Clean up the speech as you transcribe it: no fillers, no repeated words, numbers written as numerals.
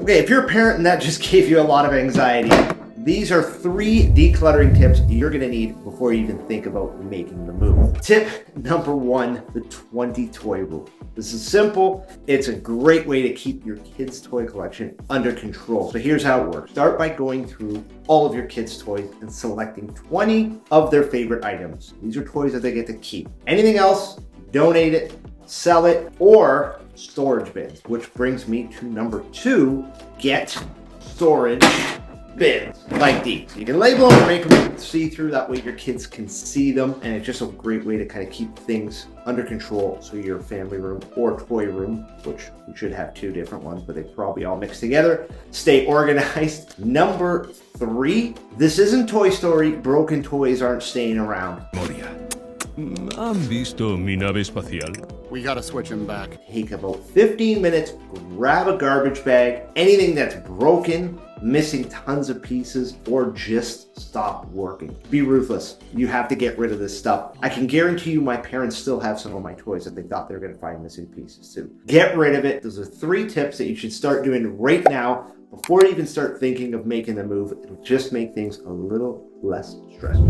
Okay, if you're a parent and that just gave you a lot of anxiety, these are 3 decluttering tips you're gonna need before you even think about making the move. Tip number 1, the 20 toy rule. This is simple. It's a great way to keep your kids' toy collection under control. So here's how it works. Start by going through all of your kids' toys and selecting 20 of their favorite items. These are toys that they get to keep. Anything else, donate it, sell it, or storage bins, which brings me to number 2, get storage bins like these. You can label them, make them see-through, that way your kids can see them, and it's just a great way to kind of keep things under control. So your family room or toy room, which we should have 2 different ones, but they probably all mix together, stay organized. Number 3, this isn't Toy Story. Broken toys aren't staying around. Moria. ¿Han visto mi nave espacial? We gotta switch him back. Take about 15 minutes, grab a garbage bag, anything that's broken, missing tons of pieces, or just stop working. Be ruthless. You have to get rid of this stuff. I can guarantee you my parents still have some of my toys that they thought they were gonna find missing pieces too. Get rid of it. Those are 3 tips that you should start doing right now before you even start thinking of making the move. It'll just make things a little less stressful.